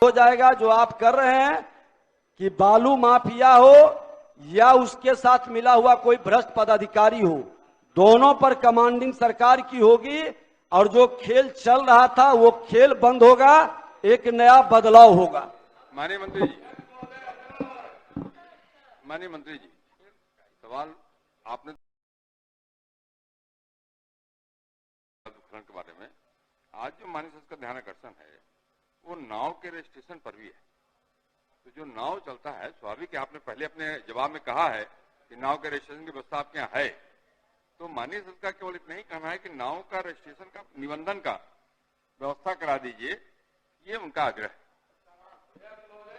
हो जाएगा जो आप कर रहे हैं कि बालू माफिया हो या उसके साथ मिला हुआ कोई भ्रष्ट पदाधिकारी हो, दोनों पर कमांडिंग सरकार की होगी और जो खेल चल रहा था वो खेल बंद होगा, एक नया बदलाव होगा। माननीय मंत्री जी, सवाल आपने उत्खनन के बारे में आज जो माननीय संसद का ध्यान आकर्षण है वो नाव के रजिस्ट्रेशन पर भी है। तो जो नाव चलता है, स्वाभाविक है, आपने पहले अपने जवाब में कहा है कि नाव के रजिस्ट्रेशन की व्यवस्था आपके यहाँ है। तो माननीय संसद का केवल इतना ही कहना है कि नाव का रजिस्ट्रेशन का, निबंधन का व्यवस्था करा दीजिए, ये उनका आग्रह है।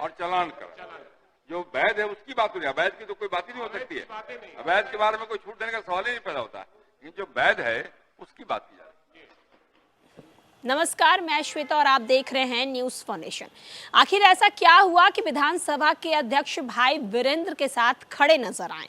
और चालान करा, जो वैध है उसकी बात हो रही है, अवैध की तो कोई बात ही नहीं हो सकती है। अवैध के बारे में कोई छूट देने का सवाल ही नहीं पैदा होता, लेकिन जो वैध है उसकी बात की जा रही है। नमस्कार, मैं श्वेता और आप देख रहे हैं न्यूज फाउंडेशन। आखिर ऐसा क्या हुआ कि विधानसभा के अध्यक्ष भाई वीरेंद्र के साथ खड़े नजर आए?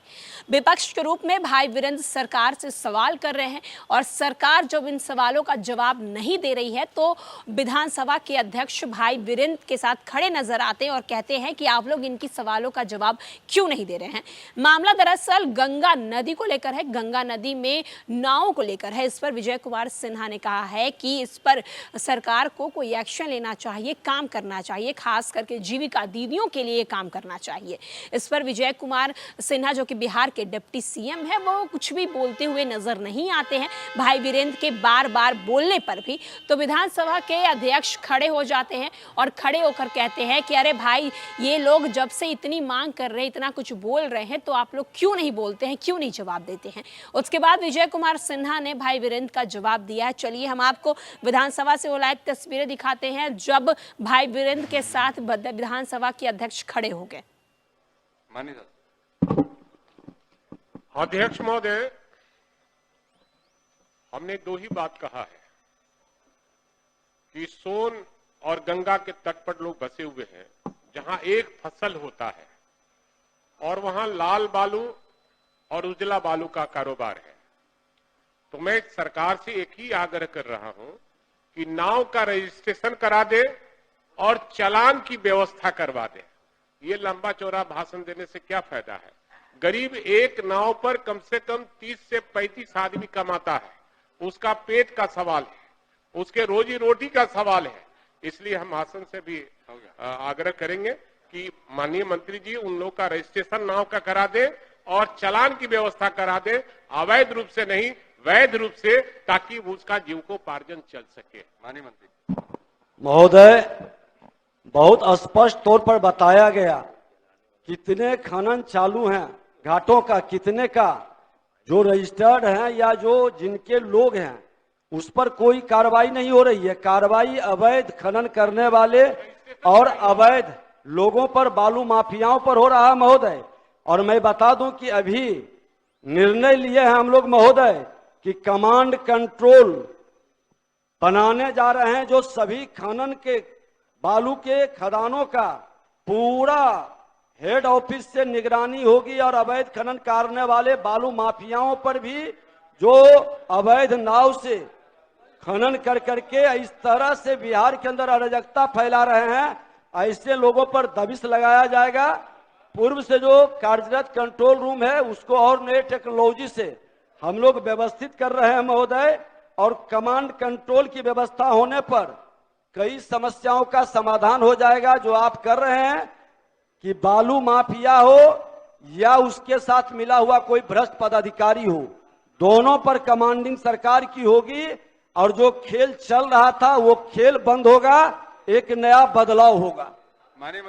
विपक्ष के रूप में भाई वीरेंद्र सरकार से सवाल कर रहे हैं और सरकार जब इन सवालों का जवाब नहीं दे रही है तो विधानसभा के अध्यक्ष भाई वीरेंद्र के साथ खड़े नजर आते हैं और कहते हैं कि आप लोग इनकी सवालों का जवाब क्यों नहीं दे रहे हैं। मामला दरअसल गंगा नदी को लेकर है, गंगा नदी में नावों को लेकर है। इस पर विजय कुमार सिन्हा ने कहा है कि इस पर सरकार को कोई एक्शन लेना चाहिए, काम करना चाहिए, खास करके जीविका दीदियों के लिए काम करना चाहिए। इस पर विजय कुमार सिन्हा जो कि बिहार के डिप्टी सीएम है, वो कुछ भी बोलते हुए नजर नहीं आते हैं। भाई वीरेंद्र के बार बार बोलने पर भी तो विधानसभा के अध्यक्ष खड़े हो जाते हैं और खड़े होकर कहते हैं कि अरे भाई, ये लोग जब से इतनी मांग कर रहे हैं, इतना कुछ बोल रहे हैं, तो आप लोग क्यों नहीं बोलते हैं, क्यों नहीं जवाब देते हैं। उसके बाद विजय कुमार सिन्हा ने भाई वीरेंद्र का जवाब दिया। चलिए हम आपको विधानसभा से वो लाइव तस्वीरें दिखाते हैं जब भाई वीरेंद्र के साथ विधानसभा के अध्यक्ष खड़े हो गए। अध्यक्ष महोदय, हमने दो ही बात कहा है कि सोन और गंगा के तट पर लोग बसे हुए हैं, जहां एक फसल होता है और वहां लाल बालू और उजला बालू का कारोबार है। तो मैं सरकार से एक ही आग्रह कर रहा हूं कि नाव का रजिस्ट्रेशन करा दे और चालान की व्यवस्था करवा दे। ये लंबा चौड़ा भाषण देने से क्या फायदा है? गरीब एक नाव पर कम से कम 30 से 35 आदमी कमाता है, उसका पेट का सवाल है, उसके रोजी रोटी का सवाल है। इसलिए हम हासन से भी आग्रह करेंगे कि माननीय मंत्री जी उन लोगों का रजिस्ट्रेशन नाव का करा दे और चालान की व्यवस्था करा दे, अवैध रूप से नहीं, वैध रूप से, ताकि उसका जीविकोपार्जन चल सके। माननीय मंत्री महोदय, बहुत स्पष्ट तौर पर बताया गया कितने खनन चालू हैं, घाटों का कितने का, जो रजिस्टर्ड हैं या जो जिनके लोग हैं उस पर कोई कार्रवाई नहीं हो रही है। कार्रवाई अवैध खनन करने वाले और अवैध लोगों पर, बालू माफियाओं पर हो रहा है महोदय। और मैं बता दूं कि अभी निर्णय लिए हैं हम लोग महोदय कि कमांड कंट्रोल बनाने जा रहे हैं, जो सभी खनन के बालू के खदानों का पूरा हेड ऑफिस से निगरानी होगी और अवैध खनन करने वाले बालू माफियाओं पर भी, जो अवैध नाव से खनन कर करके इस तरह से बिहार के अंदर अराजकता फैला रहे हैं, ऐसे लोगों पर दबिश लगाया जाएगा। पूर्व से जो कार्यरत कंट्रोल रूम है उसको और नए टेक्नोलॉजी से हम लोग व्यवस्थित कर रहे हैं महोदय, और कमांड कंट्रोल की व्यवस्था होने पर कई समस्याओं का समाधान हो जाएगा। जो आप कर रहे हैं कि बालू माफिया हो या उसके साथ मिला हुआ कोई भ्रष्ट पदाधिकारी हो, दोनों पर कमांडिंग सरकार की होगी और जो खेल चल रहा था वो खेल बंद होगा, एक नया बदलाव होगा। माननीय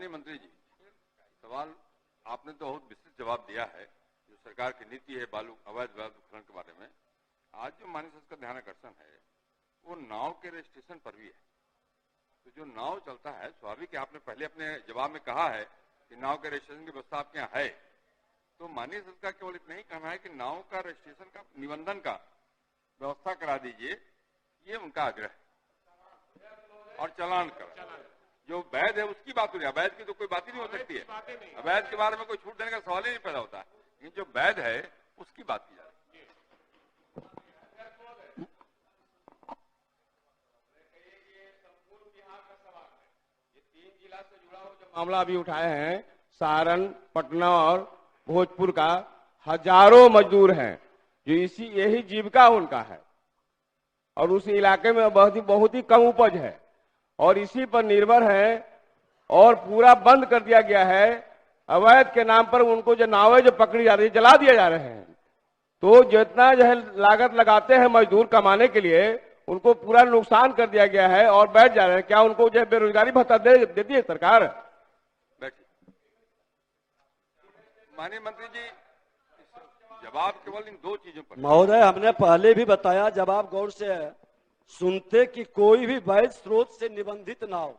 मंत्री जी, सवाल आपने तो बहुत विस्तृत जवाब दिया है। जो सरकार की नीति है बालू अवैध उत्खनन के बारे में, आज जो माननीय संसद का ध्यान आकर्षण है वो नाव के रजिस्ट्रेशन पर भी है। तो जो नाव चलता है, स्वाभाविक है, आपने पहले अपने जवाब में कहा है कि नाव के रजिस्ट्रेशन की व्यवस्था आपके यहाँ है। तो माननीय संसद का केवल इतना ही कहना है कि नाव का रजिस्ट्रेशन का, निबंधन का व्यवस्था करा दीजिए, ये उनका आग्रह है। और चालान करा, जो वैध है उसकी बात हो रही है, अवैध की तो कोई बात ही नहीं हो सकती है। अवैध के बारे में कोई छूट देने का सवाल ही नहीं पैदा होता, लेकिन जो वैध है उसकी बात की जा रही है। मामला अभी उठाए हैं, सारण, पटना और भोजपुर का हजारों मजदूर हैं जो यही जीविका उनका है और उस इलाके में बहुत ही कम उपज है और इसी पर निर्भर है और पूरा बंद कर दिया गया है। अवैध के नाम पर उनको जो नावें जो पकड़ी जा रही है, जला दिए जा रहे हैं। तो जितना जो है लागत लगाते हैं मजदूर कमाने के लिए, उनको पूरा नुकसान कर दिया गया है और बैठ जा रहे हैं। क्या उनको जो है बेरोजगारी भत्ता देती है सरकार? बैठिए। माननीय मंत्री जी, जवाब केवल इन दो चीजों पर। महोदय, हमने पहले भी बताया, जब आप गौर से सुनते कि कोई भी वैध स्रोत से निबंधित ना हो,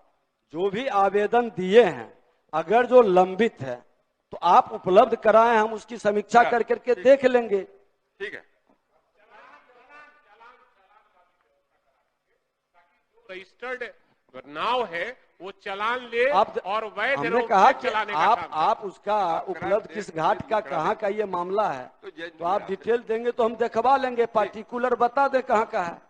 जो भी आवेदन दिए हैं अगर जो लंबित है तो आप उपलब्ध कराएं, हम उसकी समीक्षा कर करके देख लेंगे। ठीक है। रजिस्टर्ड नाव है वो चालान ले आप और वैध हमने रूप कहा से कि चलाने का काम आप उसका उपलब्ध किस घाट का कहाँ का ये मामला है, तो आप डिटेल देंगे तो हम दिखवा लेंगे, पार्टिकुलर बता दें कहाँ का है।